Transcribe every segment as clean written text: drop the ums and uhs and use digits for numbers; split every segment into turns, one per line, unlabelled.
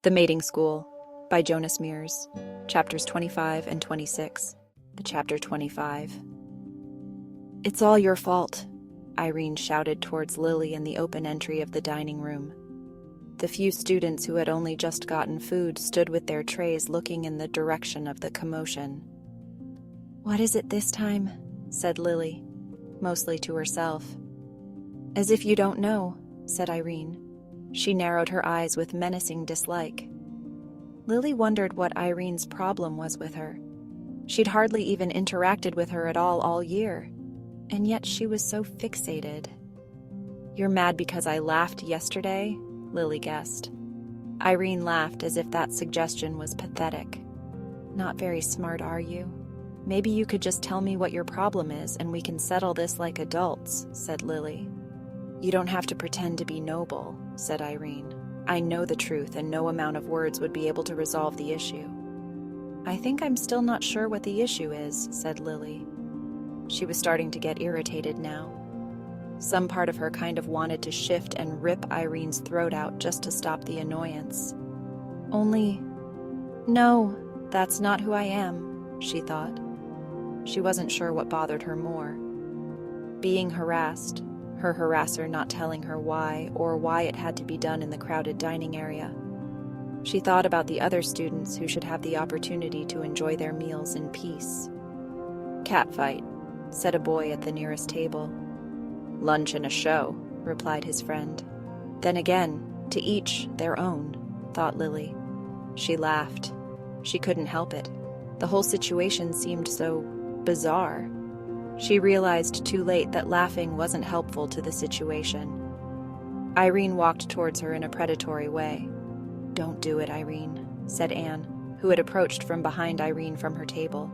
The Mating School by Jonas Mears, chapters 25 and 26. Chapter 25. It's all your fault, Irene shouted towards Lily in the open entry of the dining room. The few students who had only just gotten food stood with their trays looking in the direction of the commotion. What is it this time? Said Lily, mostly to herself. As if you don't know, said Irene. She narrowed her eyes with menacing dislike. Lily wondered what Irene's problem was with her. She'd hardly even interacted with her at all year, and yet she was so fixated. You're mad because I laughed yesterday? Lily guessed. Irene laughed as if that suggestion was pathetic. Not very smart, are you? Maybe you could just tell me what your problem is and we can settle this like adults, said Lily. You don't have to pretend to be noble, said Irene. I know the truth and no amount of words would be able to resolve the issue. I think I'm still not sure what the issue is, said Lily. She was starting to get irritated now. Some part of her kind of wanted to shift and rip Irene's throat out just to stop the annoyance. No, that's not who I am, she thought. She wasn't sure what bothered her more. Being harassed, her harasser not telling her why or why it had to be done in the crowded dining area. She thought about the other students who should have the opportunity to enjoy their meals in peace. Catfight, said a boy at the nearest table. Lunch and a show, replied his friend. Then again, to each their own, thought Lily. She laughed. She couldn't help it. The whole situation seemed so bizarre. She realized too late that laughing wasn't helpful to the situation. Irene walked towards her in a predatory way. Don't do it, Irene, said Anne, who had approached from behind Irene from her table.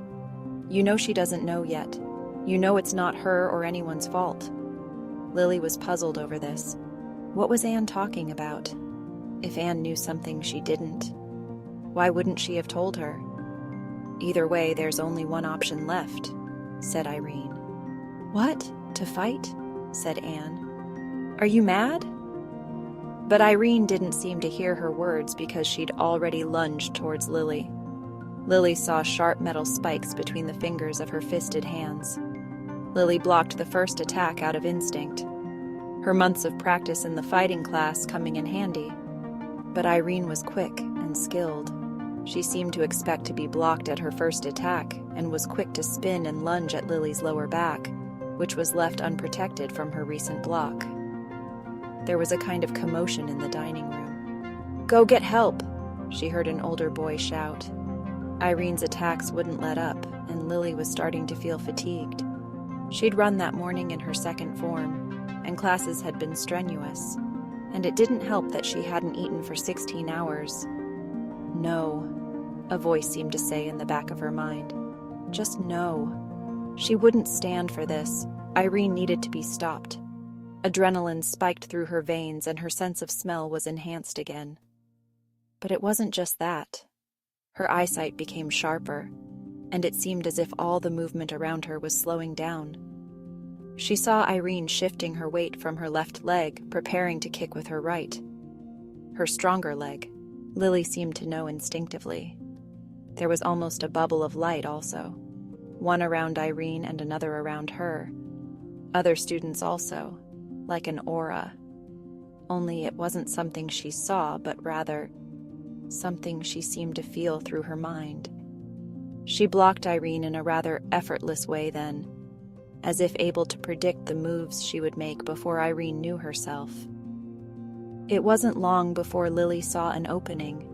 You know she doesn't know yet. You know it's not her or anyone's fault. Lily was puzzled over this. What was Anne talking about? If Anne knew something she didn't, why wouldn't she have told her? Either way, there's only one option left, said Irene. What? To fight? Said Anne. Are you mad? But Irene didn't seem to hear her words because she'd already lunged towards Lily. Lily saw sharp metal spikes between the fingers of her fisted hands. Lily blocked the first attack out of instinct, her months of practice in the fighting class coming in handy. But Irene was quick and skilled. She seemed to expect to be blocked at her first attack and was quick to spin and lunge at Lily's lower back, which was left unprotected from her recent block. There was a kind of commotion in the dining room. Go get help, she heard an older boy shout. Irene's attacks wouldn't let up, and Lily was starting to feel fatigued. She'd run that morning in her second form, and classes had been strenuous, and it didn't help that she hadn't eaten for 16 hours. No, a voice seemed to say in the back of her mind. Just no. She wouldn't stand for this. Irene needed to be stopped. Adrenaline spiked through her veins and her sense of smell was enhanced again. But it wasn't just that. Her eyesight became sharper, and it seemed as if all the movement around her was slowing down. She saw Irene shifting her weight from her left leg, preparing to kick with her right. Her stronger leg, Lily seemed to know instinctively. There was almost a bubble of light also, one around Irene and another around her. Other students also, like an aura. Only it wasn't something she saw, but rather something she seemed to feel through her mind. She blocked Irene in a rather effortless way then, as if able to predict the moves she would make before Irene knew herself. It wasn't long before Lily saw an opening.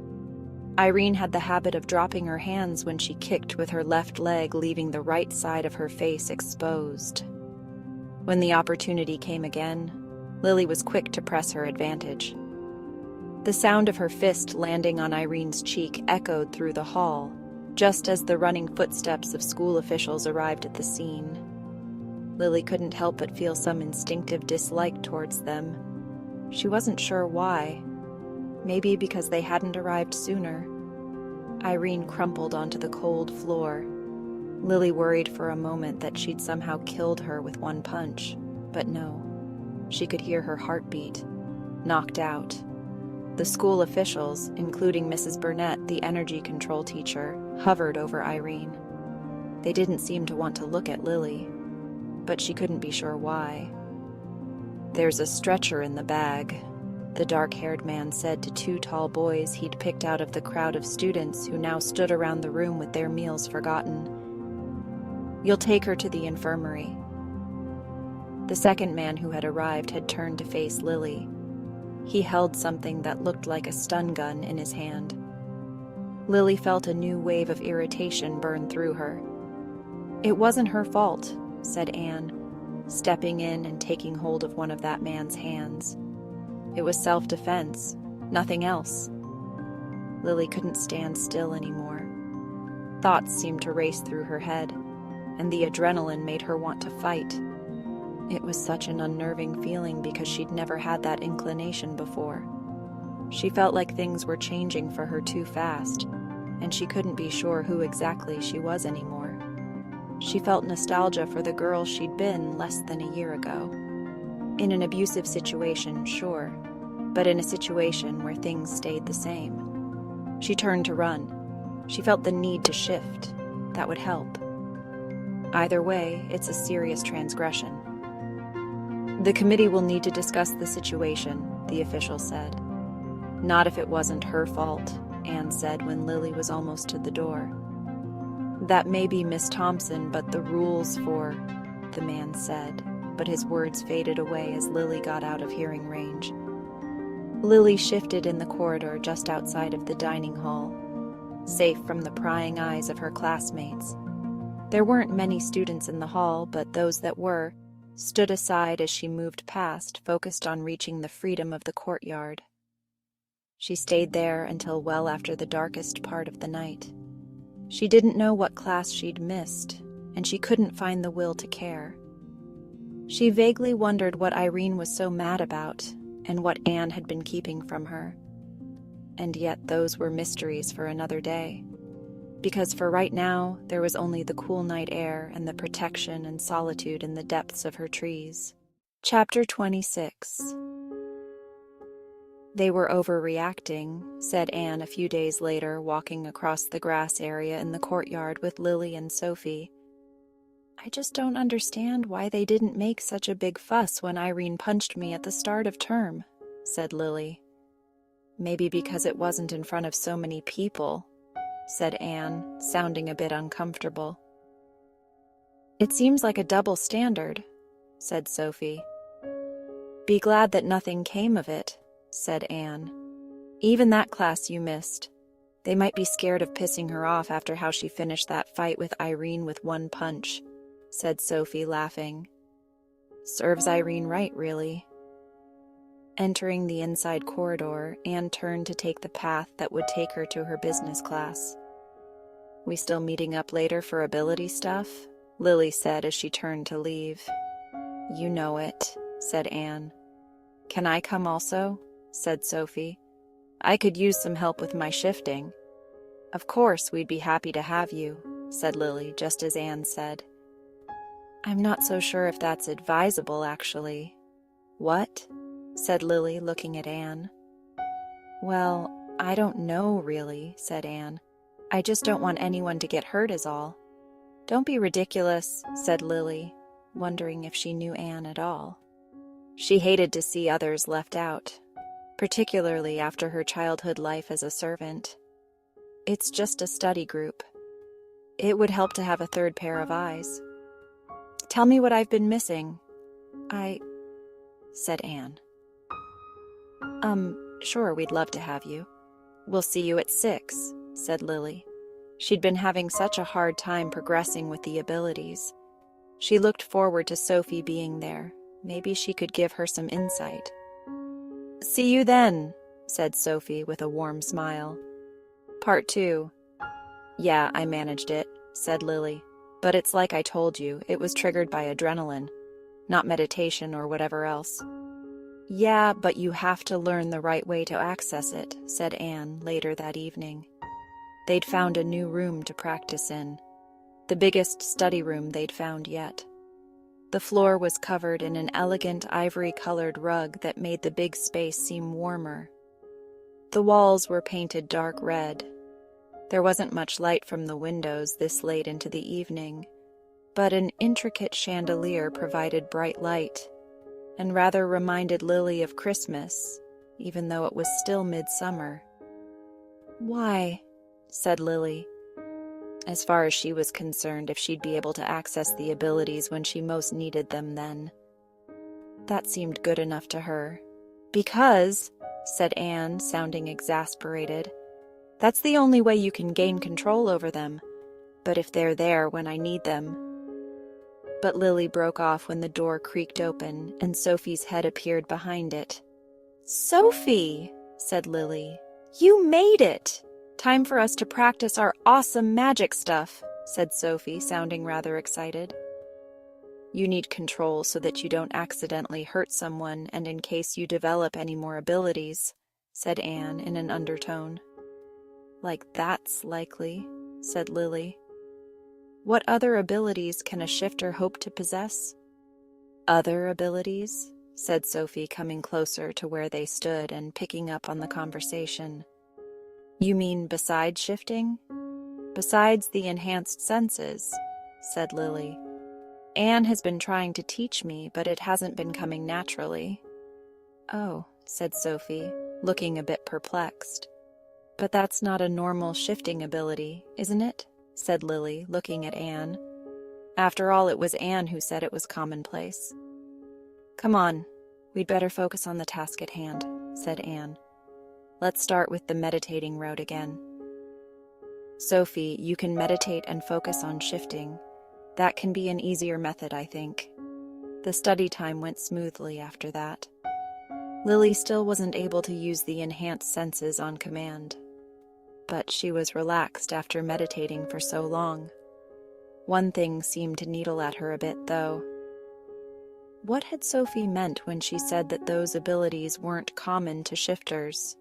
Irene had the habit of dropping her hands when she kicked with her left leg, leaving the right side of her face exposed. When the opportunity came again, Lily was quick to press her advantage. The sound of her fist landing on Irene's cheek echoed through the hall, just as the running footsteps of school officials arrived at the scene. Lily couldn't help but feel some instinctive dislike towards them. She wasn't sure why. Maybe because they hadn't arrived sooner. Irene crumpled onto the cold floor. Lily worried for a moment that she'd somehow killed her with one punch, but no. She could hear her heartbeat, knocked out. The school officials, including Mrs. Burnett, the energy control teacher, hovered over Irene. They didn't seem to want to look at Lily, but she couldn't be sure why. "There's a stretcher in the bag," the dark-haired man said to two tall boys he'd picked out of the crowd of students who now stood around the room with their meals forgotten. "You'll take her to the infirmary." The second man who had arrived had turned to face Lily. He held something that looked like a stun gun in his hand. Lily felt a new wave of irritation burn through her. "It wasn't her fault," said Anne, stepping in and taking hold of one of that man's hands. "It was self-defense, nothing else." Lily couldn't stand still anymore. Thoughts seemed to race through her head, and the adrenaline made her want to fight. It was such an unnerving feeling because she'd never had that inclination before. She felt like things were changing for her too fast, and she couldn't be sure who exactly she was anymore. She felt nostalgia for the girl she'd been less than a year ago. In an abusive situation, sure, but in a situation where things stayed the same. She turned to run. She felt the need to shift. That would help. Either way, it's a serious transgression. "The committee will need to discuss the situation," the official said. "Not if it wasn't her fault," Anne said when Lily was almost to the door. "That may be Miss Thompson, but the rules for," the man said, but his words faded away as Lily got out of hearing range. Lily shifted in the corridor just outside of the dining hall, safe from the prying eyes of her classmates. There weren't many students in the hall, but those that were stood aside as she moved past, focused on reaching the freedom of the courtyard. She stayed there until well after the darkest part of the night. She didn't know what class she'd missed, and she couldn't find the will to care. She vaguely wondered what Irene was so mad about, and what Anne had been keeping from her. And yet those were mysteries for another day. Because for right now, there was only the cool night air and the protection and solitude in the depths of her trees. Chapter 26. "They were overreacting," said Anne a few days later, walking across the grass area in the courtyard with Lily and Sophie. "I just don't understand why they didn't make such a big fuss when Irene punched me at the start of term," said Lily. "Maybe because it wasn't in front of so many people," said Anne, sounding a bit uncomfortable. "It seems like a double standard," said Sophie. "Be glad that nothing came of it," said Anne. "Even that class you missed. They might be scared of pissing her off after how she finished that fight with Irene with one punch," said Sophie, laughing. "Serves Irene right, really." Entering the inside corridor, Anne turned to take the path that would take her to her business class. "We still meeting up later for ability stuff?" Lily said as she turned to leave. "You know it," said Anne. "Can I come also?" said Sophie. "I could use some help with my shifting." "Of course, we'd be happy to have you," said Lily, just as Anne said. "I'm not so sure if that's advisable, actually." "What?" said Lily, looking at Anne. "Well, I don't know, really," said Anne. "I just don't want anyone to get hurt is all." "Don't be ridiculous," said Lily, wondering if she knew Anne at all. She hated to see others left out, particularly after her childhood life as a servant. "It's just a study group. It would help to have a third pair of eyes." "Tell me what I've been missing." said Anne. Sure, we'd love to have you. We'll see you at 6, said Lily. She'd been having such a hard time progressing with the abilities. She looked forward to Sophie being there. Maybe she could give her some insight. "See you then," said Sophie with a warm smile. Part 2. "Yeah, I managed it," said Lily. "But it's like I told you, it was triggered by adrenaline, not meditation or whatever else." "Yeah, but you have to learn the right way to access it," said Anne later that evening. They'd found a new room to practice in, the biggest study room they'd found yet. The floor was covered in an elegant ivory-colored rug that made the big space seem warmer. The walls were painted dark red. There wasn't much light from the windows this late into the evening, but an intricate chandelier provided bright light, and rather reminded Lily of Christmas, even though it was still midsummer. "Why?" said Lily. As far as she was concerned, if she'd be able to access the abilities when she most needed them then. That seemed good enough to her. "Because," said Anne, sounding exasperated, "that's the only way you can gain control over them. But if they're there when I need them—" But Lily broke off when the door creaked open and Sophie's head appeared behind it. "Sophie," said Lily, "you made it! Time for us to practice our awesome magic stuff," said Sophie, sounding rather excited. "You need control so that you don't accidentally hurt someone and in case you develop any more abilities," said Anne in an undertone. "Like that's likely," said Lily. "What other abilities can a shifter hope to possess?" "Other abilities?" said Sophie, coming closer to where they stood and picking up on the conversation. "You mean besides shifting?" "Besides the enhanced senses," said Lily. "Anne has been trying to teach me, but it hasn't been coming naturally." "Oh," said Sophie, looking a bit perplexed. "But that's not a normal shifting ability, isn't it?" said Lily, looking at Anne. After all, it was Anne who said it was commonplace. "Come on, we'd better focus on the task at hand," said Anne. "Let's start with the meditating route again. Sophie, you can meditate and focus on shifting. That can be an easier method, I think." The study time went smoothly after that. Lily still wasn't able to use the enhanced senses on command, but she was relaxed after meditating for so long. One thing seemed to needle at her a bit, though. What had Sophie meant when she said that those abilities weren't common to shifters?